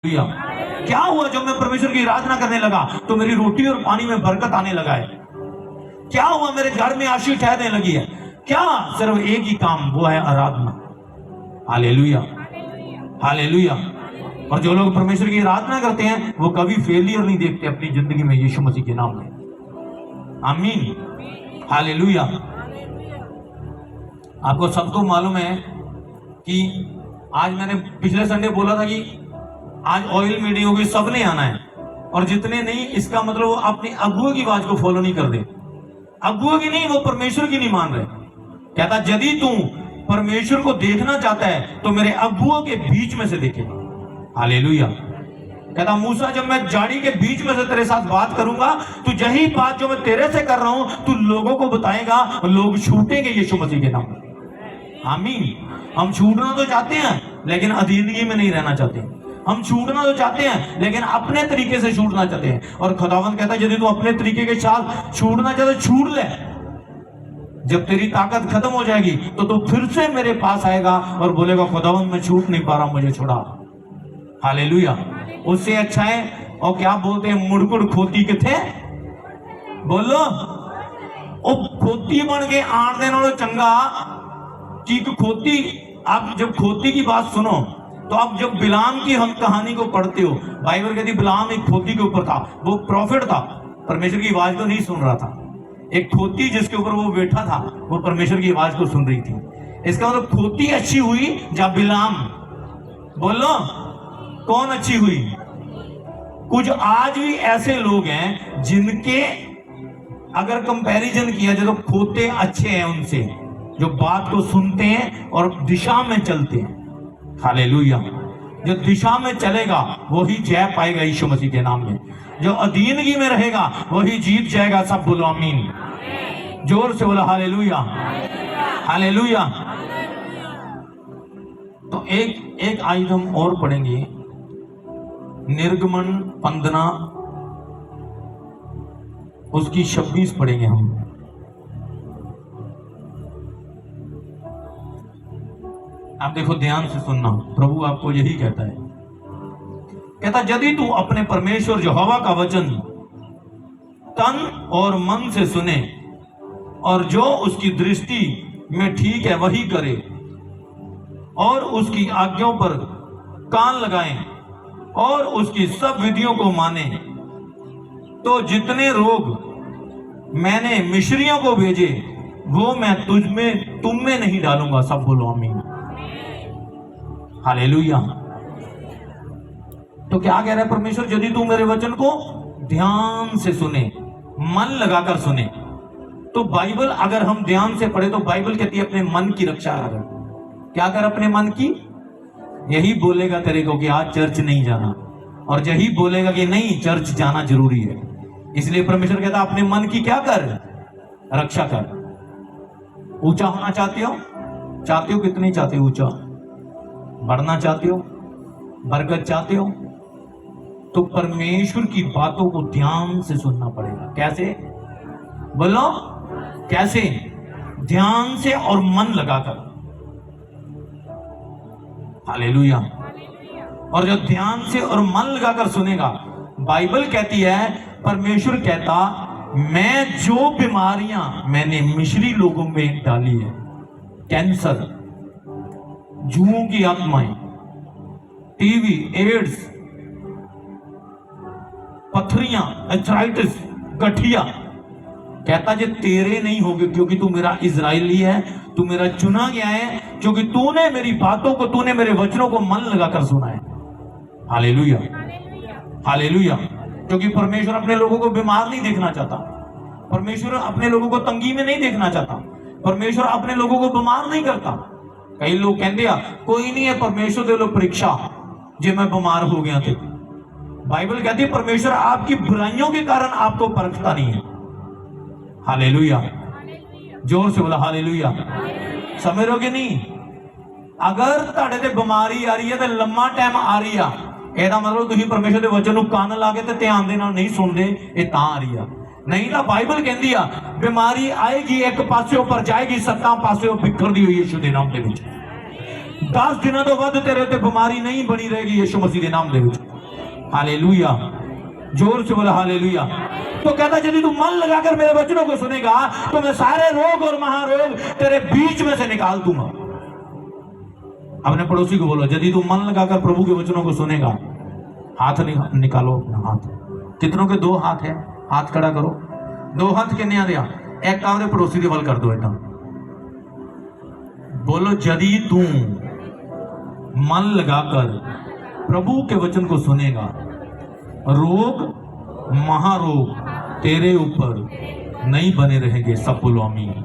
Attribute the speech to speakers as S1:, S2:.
S1: क्या हुआ जब मैं परमेश्वर की आराधना करने लगा तो मेरी रोटी और पानी में बरकत आने लगा है। क्या हुआ मेरे घर में आशीष ठहरने लगी है। क्या सिर्फ एक ही काम, वो है आराधना। Hallelujah, hallelujah. और जो लोग परमेश्वर की आराधना करते हैं वो कभी फेलियर नहीं देखते अपनी जिंदगी में, यीशु मसीह के नाम में। आमीन, हालेलुया। आपको सबको मालूम है कि आज मैंने पिछले संडे बोला था कि आज ऑयल मीटिंग होगी, सबने आना है, और जितने नहीं इसका मतलब वो अपनी अगुओं की आवाज को फॉलो नहीं कर दे। अगुओं की नहीं, वो परमेश्वर की नहीं मान रहे। कहता यदि तू परमेश्वर को देखना चाहता है तो मेरे अगुओं के बीच में से देखे। हालेलुया। कहता मूसा जब मैं झाड़ी के बीच में से तेरे साथ बात करूंगा तो यही बात जो मैं तेरे से कर रहा हूं तू लोगों को बताएगा, लोग छूटेंगे यीशु मसीह के नाम में। आमीन। हम छूटना तो चाहते हैं लेकिन अधीनगी में नहीं रहना चाहते। हम छूटना तो चाहते हैं लेकिन अपने तरीके से छूटना चाहते हैं। और खुदावंद कहता है यदि तू अपने तरीके के साथ छूटना चाहते छूट ले। जब तेरी ताकत खत्म हो जाएगी तो तू फिर से मेरे पास आएगा और बोलेगा खुदावंद मैं छूट नहीं पा रहा, मुझे छुड़ा। हालेलुया। उससे अच्छा है, और क्या बोलते हैं, मुड़कुड़ खोती के थे बोलो ओ खोती बन के आण दे नालों चंगा कि खोती। आप जब खोती की बात सुनो तो आप जब बिलाम की हम कहानी को पढ़ते हो, बाइबल कहती बिलाम एक खोती के ऊपर था, वो प्रॉफिट था, परमेश्वर की आवाज को नहीं सुन रहा था। एक खोती जिसके ऊपर वो बैठा था वो परमेश्वर की आवाज को सुन रही थी। इसका मतलब खोती अच्छी हुई या बिलाम? बोलो कौन अच्छी हुई? कुछ आज भी ऐसे लोग हैं जिनके अगर कंपैरिजन किया जाए तो खोते अच्छे हैं उनसे, जो बात को सुनते हैं और दिशा में चलते हैं। हालेलुया। जो दिशा में चलेगा वही जय पाएगा यीशु मसीह के नाम में। जो अधीनगी में रहेगा वही जीत जाएगा। सब बोलो आमीन, जोर से बोलो हालेलुया, हालेलुया। तो एक आयत हम और पढ़ेंगे, निर्गमन 15 उसकी 26 पढ़ेंगे हम। आप देखो, ध्यान से सुनना, प्रभु आपको यही कहता है। कहता यदि तू अपने परमेश्वर यहोवा का वचन तन और मन से सुने और जो उसकी दृष्टि में ठीक है वही करे और उसकी आज्ञाओं पर कान लगाएं और उसकी सब विधियों को माने, तो जितने रोग मैंने मिस्रियों को भेजे वो मैं तुम में नहीं डालूंगा। सब बोलो आमीन, हालेलुया। तो क्या कह रहा है परमेश्वर? यदि तू मेरे वचन को ध्यान से सुने, मन लगाकर सुने। तो बाइबल अगर हम ध्यान से पढ़े तो बाइबल कहती है अपने मन की रक्षा कर। क्या कर अपने मन की? यही बोलेगा तेरे को कि आज चर्च नहीं जाना, और यही बोलेगा कि नहीं चर्च जाना जरूरी है। इसलिए परमेश्वर कहता अपने मन की क्या कर? रक्षा कर। ऊंचा होना चाहते हो? चाहते हो? कितनी चाहते हो? ऊंचा बढ़ना चाहते हो? बरकत चाहते हो? तो परमेश्वर की बातों को ध्यान से सुनना पड़ेगा। कैसे? बोलो कैसे? ध्यान से और मन लगाकर। हालेलुया। और जो ध्यान से और मन लगाकर सुनेगा, बाइबल कहती है, परमेश्वर कहता मैं जो बीमारियां मैंने मिस्री लोगों में डाली है, कैंसर, जुओं की आत्माएं, टीबी, एड्स, पथरियां, एथराइटिस, गठिया, कहता जे तेरे नहीं होगे क्योंकि तू मेरा इजराइली है, तू मेरा चुना गया है, क्योंकि तूने मेरी बातों को, तूने मेरे वचनों को मन लगाकर सुना है। Hallelujah, hallelujah. क्योंकि परमेश्वर अपने लोगों को बीमार नहीं देखना चाहता, परमेश्वर अपने लोगों को तंगी में नहीं देखना चाहता, परमेश्वर अपने लोगों को बीमार नहीं करता। कई लोग कहते हैं कोई नहीं है, परमेश्वर दे लो परीक्षा जे मैं बीमार हो गया थे। बाइबल कहती है परमेश्वर आपकी बुराइयों के कारण आपको परखता नहीं है। हालेलुया, जोर से बोला हालेलुया। समझ रहोगे नहीं? अगर ਤੁਹਾਡੇ ਤੇ ਬਿਮਾਰੀ ਆ ਰਹੀ ਹੈ ਤੇ ਲੰਮਾ ਟਾਈਮ ਆ ਰਹੀ ਆ, ਇਹਦਾ ਮਤਲਬ ਤੁਸੀਂ ਪਰਮੇਸ਼ਰ ਦੇ ਵਚਨ ਨੂੰ ਕੰਨ ਲਾ ਕੇ ਤੇ ਧਿਆਨ ਦੇ ਨਾਲ ਨਹੀਂ ਸੁਣਦੇ, ਇਹ ਤਾਂ ਆ ਰਹੀ ਆ। नहीं तो बाइबल कहती है बीमारी आएगी एक पासे पर जाएगी 7 पासे बिखरदी हुई यीशु के नाम दे विच। 10 दिनों तो वध तेरे ते बीमारी नहीं बनी रहेगी यीशु मसीह के नाम दे विच। हालेलुया, जोर से बोला हालेलुया। तो कहता यदि तू मन लगाकर मेरे वचनों को सुनेगा तो मैं सारे रोग और महारोग तेरे बीच में से निकाल दूंगा। अपने पड़ोसी को बोलो, यदि तू मन लगाकर प्रभु के वचनों को सुनेगा, हाथ निकालो अपना हाथ। कितनों के दो हाथ है? हाथ खड़ा करो। दो हाथ के नहीं दिया, एक काम पड़ोसी के बल कर दो। एकदम बोलो, यदि तू मन लगाकर प्रभु के वचन को सुनेगा, रोग महारोग तेरे ऊपर नहीं बने रहेंगे। सब बोलो आमीन।